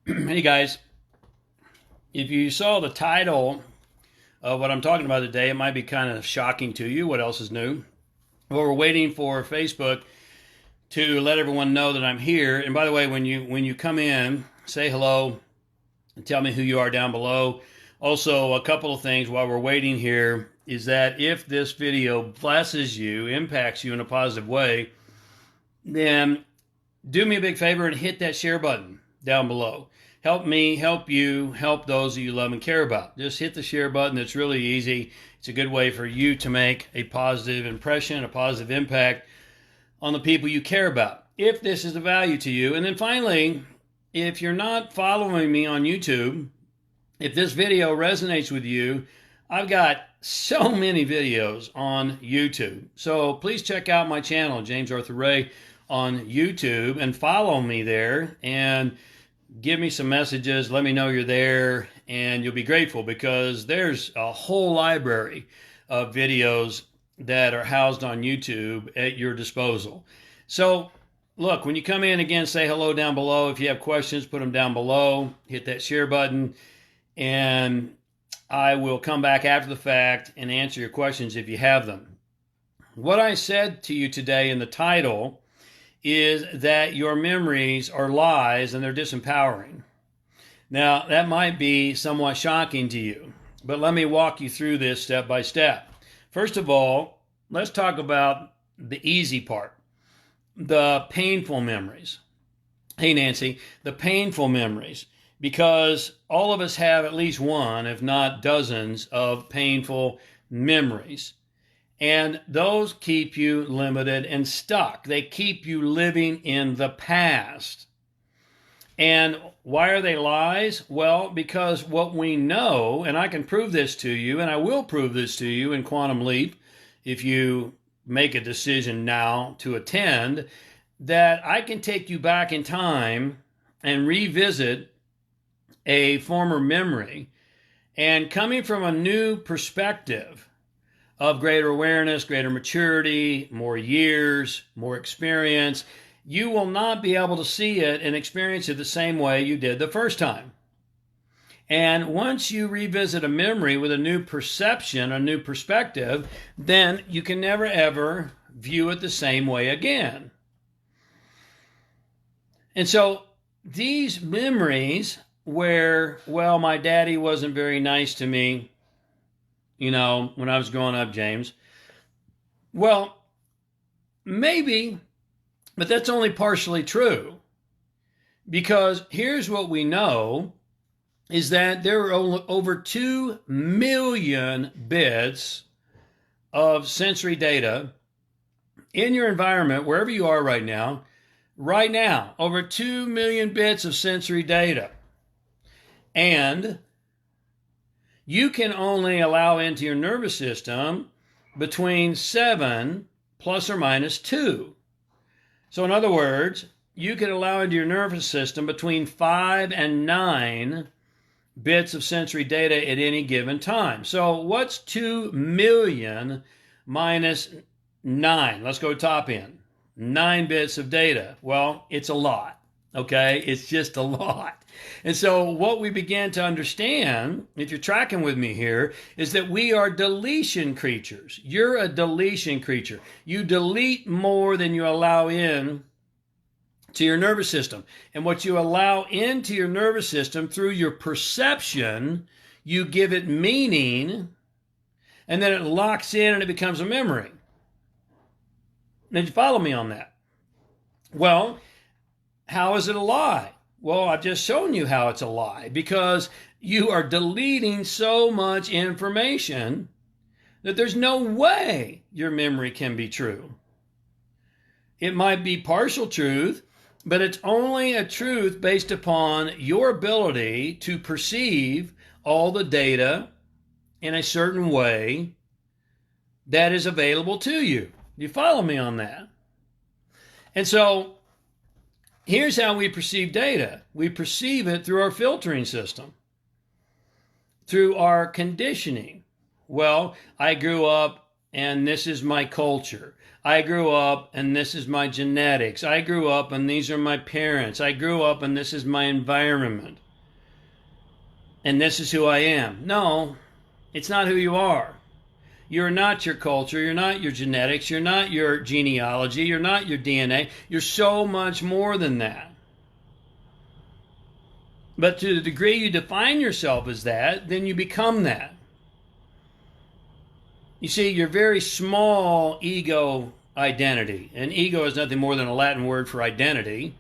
Hey guys, if you saw the title of what I'm talking about today, it might be kind of shocking to you. What else is new? Well, we're waiting for Facebook to let everyone know that I'm here. And by the way, when you come in, say hello and tell me who you are down below. Also, a couple of things while we're waiting here is that if this video blesses you, impacts you in a positive way, then do me a big favor and hit that share button down below. Help me, help you, help those that you love and care about. Just hit the share button. It's really easy. It's a good way for you to make a positive impression, a positive impact on the people you care about, if this is of value to you. And then finally, if you're not following me on YouTube, if this video resonates with you, I've got so many videos on YouTube. So please check out my channel, James Arthur Ray, on YouTube, and follow me there and give me some messages. Let me know you're there, and you'll be grateful because there's a whole library of videos that are housed on YouTube at your disposal. So look, when you come in again, say hello down below. If you have questions, put them down below. Hit that share button, and I will come back after the fact and answer your questions if you have them. What I said to you today in the title is that your memories are lies and they're disempowering. Now, that might be somewhat shocking to you, but let me walk you through this step by step. First of all, let's talk about the easy part, the painful memories. Hey, Nancy, the painful memories, because all of us have at least one, if not dozens, of painful memories. And those keep you limited and stuck. They keep you living in the past. And why are they lies? Well, because what we know, and I can prove this to you, and I will prove this to you in Quantum Leap, if you make a decision now to attend, that I can take you back in time and revisit a former memory, and coming from a new perspective of greater awareness, greater maturity, more years, more experience, you will not be able to see it and experience it the same way you did the first time. And once you revisit a memory with a new perception, a new perspective, then you can never ever view it the same way again. And so these memories where, well, my daddy wasn't very nice to me, when I was growing up, James. Well, maybe, but that's only partially true. Because here's what we know is that there are over 2 million bits of sensory data in your environment, wherever you are right now, over 2 million bits of sensory data. And you can only allow into your nervous system between 7 plus or minus 2. So in other words, you can allow into your nervous system between 5 and 9 bits of sensory data at any given time. So what's 2 million minus 9? Let's go top end. 9 bits of data. Well, it's a lot. Okay? It's just a lot. And so what we begin to understand, if you're tracking with me here, is that we are deletion creatures. You're a deletion creature. You delete more than you allow in to your nervous system. And what you allow into your nervous system through your perception, you give it meaning, and then it locks in and it becomes a memory. Did you follow me on that? Well, how is it a lie? Well, I've just shown you how it's a lie, because you are deleting so much information that there's no way your memory can be true. It might be partial truth, but it's only a truth based upon your ability to perceive all the data in a certain way that is available to you. You follow me on that? And so here's how we perceive data. We perceive it through our filtering system, through our conditioning. Well, I grew up and this is my culture. I grew up and this is my genetics. I grew up and these are my parents. I grew up and this is my environment. And this is who I am. No, it's not who you are. You're not your culture. You're not your genetics. You're not your genealogy. You're not your DNA. You're so much more than that. But to the degree you define yourself as that, then you become that. You see, your very small ego identity, and ego is nothing more than a Latin word for identity,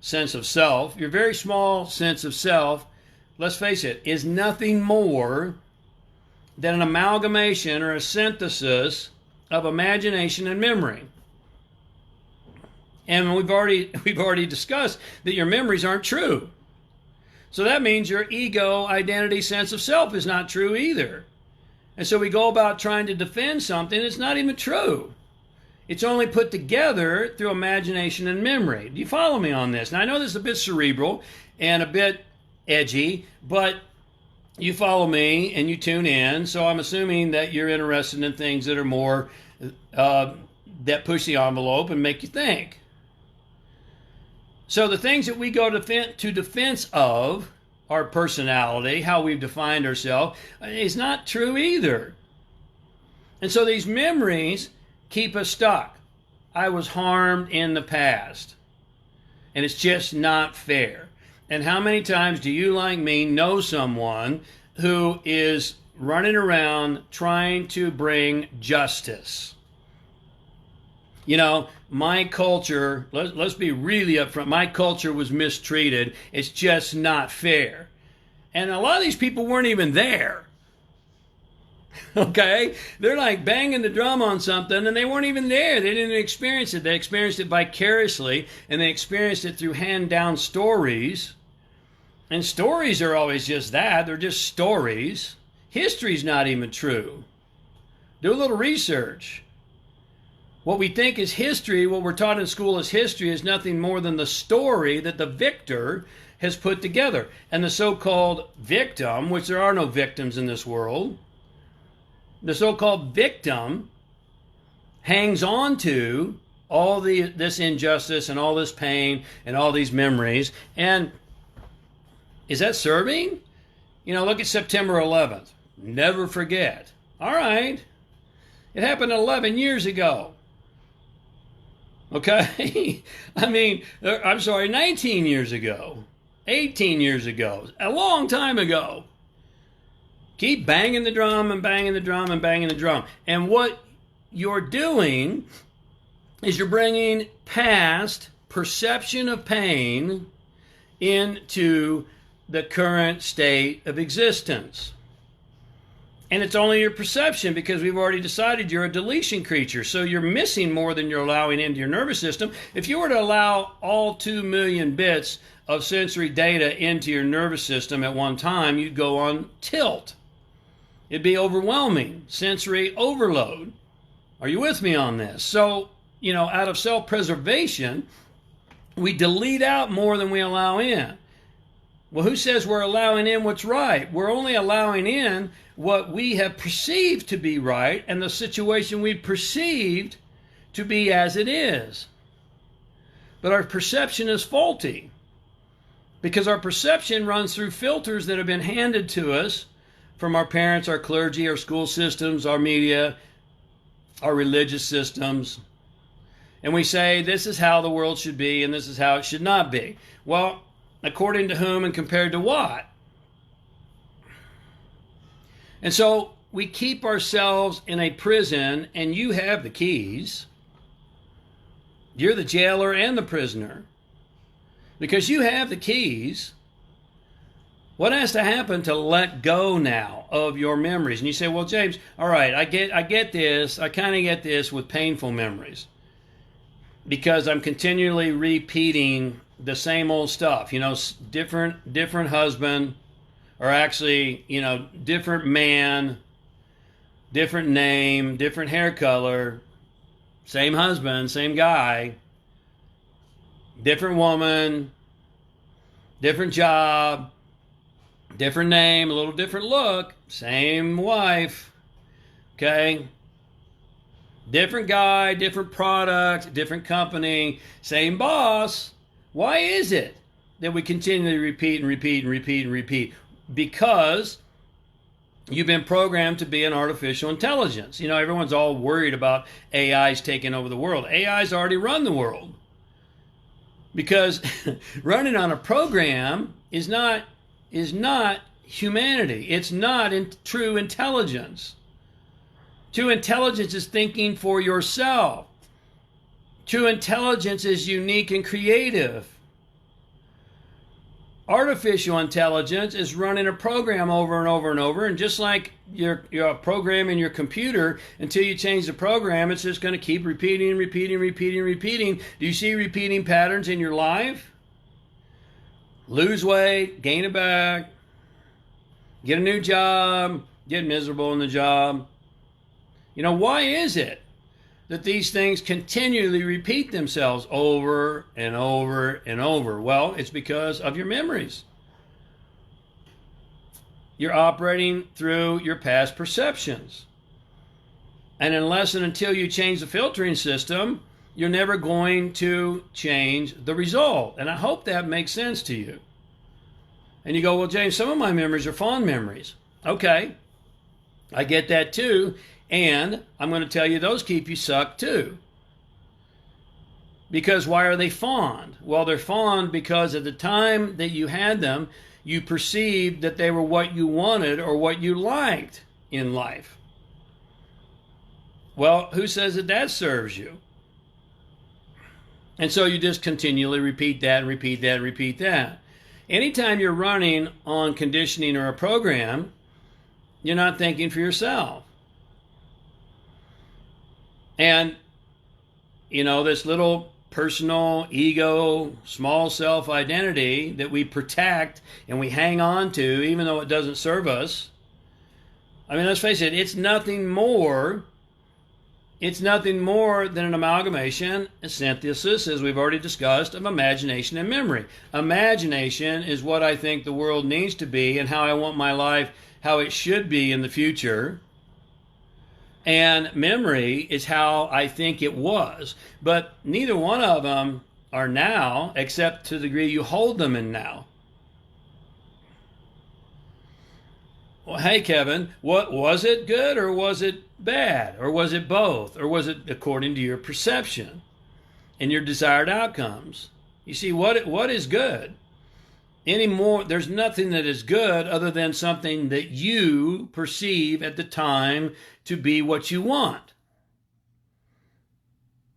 sense of self. Your very small sense of self, let's face it, is nothing more than an amalgamation or a synthesis of imagination and memory. And we've already discussed that your memories aren't true. So that means your ego, identity, sense of self is not true either. And so we go about trying to defend something that's not even true. It's only put together through imagination and memory. Do you follow me on this? Now, I know this is a bit cerebral and a bit edgy, but you follow me and you tune in, so I'm assuming that you're interested in things that are more, that push the envelope and make you think. So the things that we go to defense of, our personality, how we've defined ourselves, is not true either. And so these memories keep us stuck. I was harmed in the past, and it's just not fair. And how many times do you, like me, know someone who is running around trying to bring justice? You know, my culture, let's be really upfront, my culture was mistreated. It's just not fair. And a lot of these people weren't even there. Okay? They're like banging the drum on something and they weren't even there. They didn't experience it. They experienced it vicariously, and they experienced it through hand-down stories. And stories are always just that. They're just stories. History's not even true. Do a little research. What we think is history, what we're taught in school as history, is nothing more than the story that the victor has put together. And the so-called victim, which there are no victims in this world, the so-called victim hangs on to all this injustice and all this pain and all these memories. And is that serving? You know, look at September 11th. Never forget. All right. It happened 11 years ago. Okay? I mean, I'm sorry, 19 years ago, 18 years ago, a long time ago. Keep banging the drum and banging the drum and banging the drum. And what you're doing is you're bringing past perception of pain into the current state of existence. And it's only your perception, because we've already decided you're a deletion creature. So you're missing more than you're allowing into your nervous system. If you were to allow all 2 million bits of sensory data into your nervous system at one time, you'd go on tilt. It'd be overwhelming, sensory overload. Are you with me on this? So, you know, out of self-preservation, we delete out more than we allow in. Well, who says we're allowing in what's right? We're only allowing in what we have perceived to be right and the situation we perceived to be as it is. But our perception is faulty, because our perception runs through filters that have been handed to us from our parents, our clergy, our school systems, our media, our religious systems. And we say, this is how the world should be and this is how it should not be. Well, according to whom and compared to what? And so we keep ourselves in a prison, and you have the keys. You're the jailer and the prisoner, because you have the keys. What has to happen to let go now of your memories? And you say, well, James, all right, I get this. I kind of get this with painful memories, because I'm continually repeating the same old stuff. You know, different husband, or actually, you know, different man, different name, different hair color, same husband, same guy, different woman, different job, different name, a little different look, same wife, okay? Different guy, different product, different company, same boss. Why is it that we continually repeat and repeat and repeat and repeat? Because you've been programmed to be an artificial intelligence. You know, everyone's all worried about AIs taking over the world. AIs already run the world. Because running on a program is not humanity. It's not true intelligence. True intelligence is thinking for yourself. True intelligence is unique and creative. Artificial intelligence is running a program over and over and over, and just like you're programming your computer, until you change the program, it's just going to keep repeating and repeating, repeating, repeating. Do you see repeating patterns in your life? Lose weight, gain it back, get a new job, get miserable in the job. You know, why is it that these things continually repeat themselves over and over and over? Well, it's because of your memories. You're operating through your past perceptions. And unless and until you change the filtering system, you're never going to change the result. And I hope that makes sense to you. And you go, well, James, some of my memories are fond memories. Okay, I get that too. And I'm going to tell you those keep you sucked too. Because why are they fond? Well, they're fond because at the time that you had them, you perceived that they were what you wanted or what you liked in life. Well, who says that that serves you? And so you just continually repeat that and repeat that and repeat that. Anytime you're running on conditioning or a program, you're not thinking for yourself. And, you know, this little personal ego, small self identity that we protect and we hang on to, even though it doesn't serve us. I mean, let's face it, it's nothing more than an amalgamation, a synthesis, as we've already discussed, of imagination and memory. Imagination is what I think the world needs to be and how I want my life, how it should be in the future. And memory is how I think it was. But neither one of them are now, except to the degree you hold them in now. Well, hey, Kevin, what was it good or was it bad? Or was it both? Or was it according to your perception and your desired outcomes? You see, what is good? Anymore, there's nothing that is good other than something that you perceive at the time to be what you want.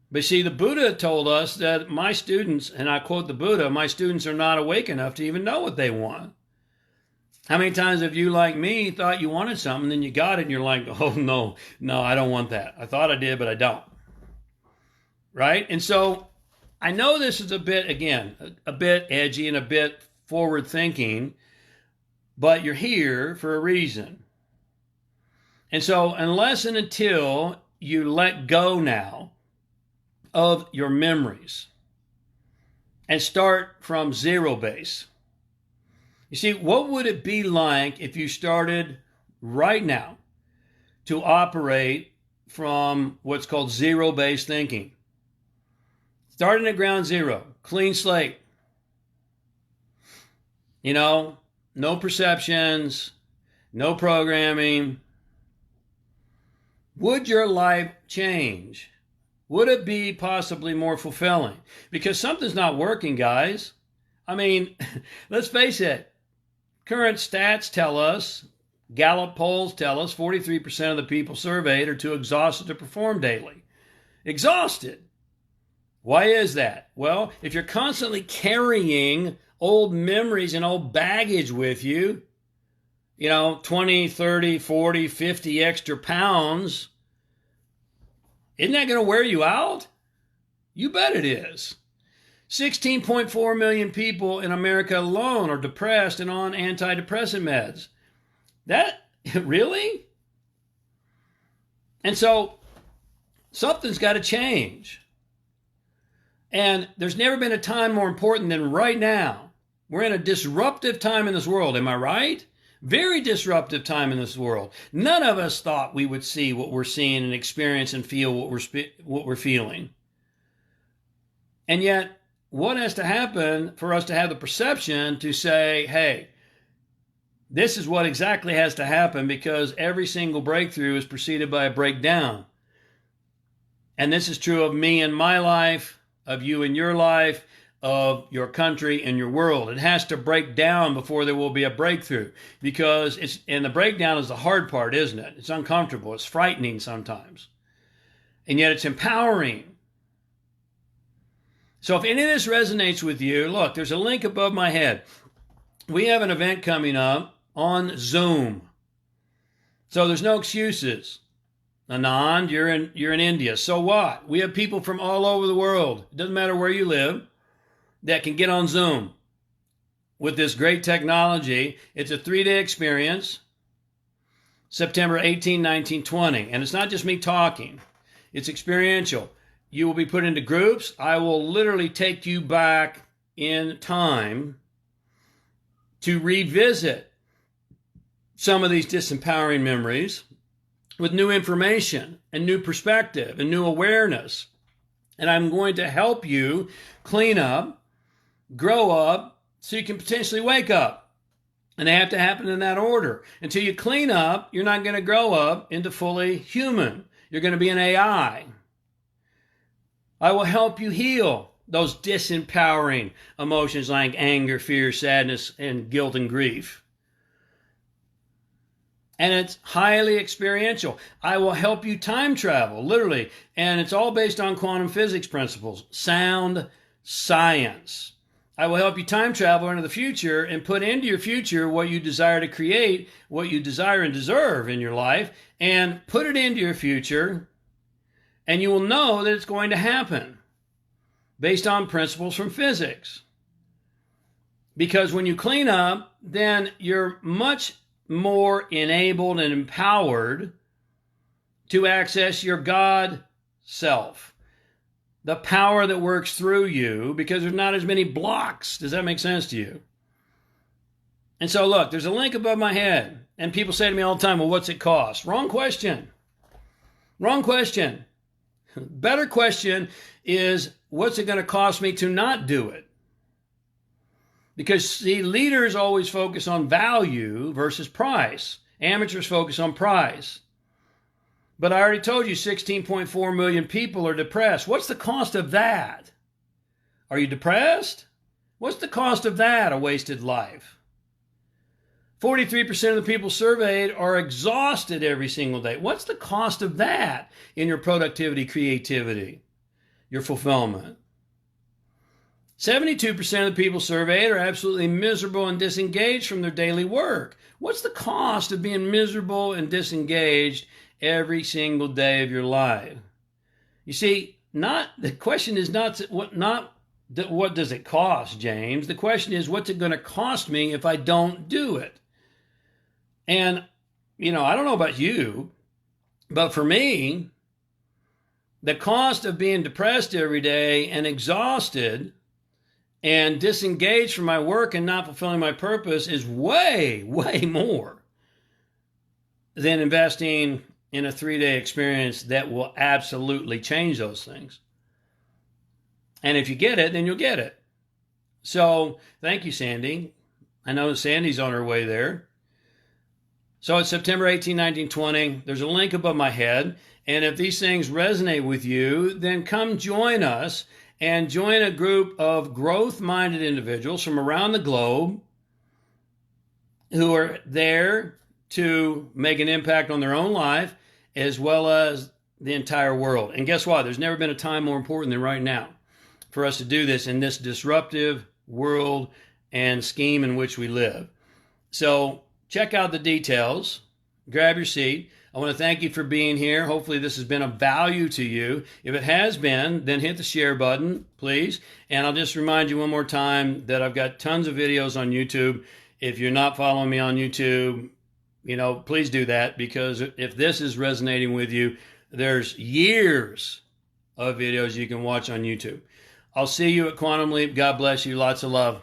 But see, the Buddha told us that my students, and I quote the Buddha, my students are not awake enough to even know what they want. How many times have you, like me, thought you wanted something, then you got it, and you're like, oh, no, I don't want that. I thought I did, but I don't. Right? And so I know this is a bit edgy and a bit forward thinking, but you're here for a reason. And so unless and until you let go now of your memories and start from zero base, you see, what would it be like if you started right now to operate from what's called zero-based thinking? Starting at ground zero, clean slate. You know, no perceptions, no programming. Would your life change? Would it be possibly more fulfilling? Because something's not working, guys. I mean, let's face it. Current stats tell us, Gallup polls tell us, 43% of the people surveyed are too exhausted to perform daily. Exhausted. Why is that? Well, if you're constantly carrying old memories and old baggage with you, 20, 30, 40, 50 extra pounds, isn't that going to wear you out? You bet it is. 16.4 million people in America alone are depressed and on antidepressant meds. That, really? And so, something's got to change. And there's never been a time more important than right now. We're in a disruptive time in this world, am I right? Very disruptive time in this world. None of us thought we would see what we're seeing and experience and feel what we're feeling. And yet, what has to happen for us to have the perception to say, hey, this is what exactly has to happen, because every single breakthrough is preceded by a breakdown. And this is true of me and my life, of you and your life, of your country and your world. It has to break down before there will be a breakthrough, because and the breakdown is the hard part, isn't it? It's uncomfortable. It's frightening sometimes. And yet it's empowering. So if any of this resonates with you, look, there's a link above my head. We have an event coming up on Zoom. So there's no excuses. Anand, you're in India. So what? We have people from all over the world. It doesn't matter where you live, that can get on Zoom with this great technology. It's a 3-day experience, September 18, 19, 20. And it's not just me talking. It's experiential. You will be put into groups. I will literally take you back in time to revisit some of these disempowering memories with new information and new perspective and new awareness. And I'm going to help you clean up, grow up, so you can potentially wake up. And they have to happen in that order. Until you clean up, you're not going to grow up into fully human. You're going to be an AI. I will help you heal those disempowering emotions like anger, fear, sadness, and guilt and grief. And it's highly experiential. I will help you time travel, literally. And it's all based on quantum physics principles, sound science. I will help you time travel into the future and put into your future what you desire to create, what you desire and deserve in your life, and put it into your future, and you will know that it's going to happen based on principles from physics. Because when you clean up, then you're much more enabled and empowered to access your God self. The power that works through you, because there's not as many blocks. Does that make sense to you? And so look, there's a link above my head. And people say to me all the time, well, what's it cost? Wrong question. Wrong question. Better question is, what's it going to cost me to not do it? Because, see, leaders always focus on value versus price. Amateurs focus on price. But I already told you 16.4 million people are depressed. What's the cost of that? Are you depressed? What's the cost of that? A wasted life. 43% of the people surveyed are exhausted every single day. What's the cost of that in your productivity, creativity, your fulfillment? 72% of the people surveyed are absolutely miserable and disengaged from their daily work. What's the cost of being miserable and disengaged every single day of your life? You see, the question is not what does it cost, James? The question is, what's it going to cost me if I don't do it? And, I don't know about you, but for me, the cost of being depressed every day and exhausted and disengaged from my work and not fulfilling my purpose is way, way more than investing in a 3-day experience that will absolutely change those things. And if you get it, then you'll get it. So thank you, Sandy. I know Sandy's on her way there. So it's September 18, 19, 20. There's a link above my head. And if these things resonate with you, then come join us and join a group of growth-minded individuals from around the globe who are there to make an impact on their own life as well as the entire world. And guess what? There's never been a time more important than right now for us to do this in this disruptive world and scheme in which we live. So check out the details. Grab your seat. I want to thank you for being here. Hopefully this has been of value to you. If it has been, then hit the share button, please. And I'll just remind you one more time that I've got tons of videos on YouTube. If you're not following me on YouTube, please do that, because if this is resonating with you, there's years of videos you can watch on YouTube. I'll see you at Quantum Leap. God bless you. Lots of love.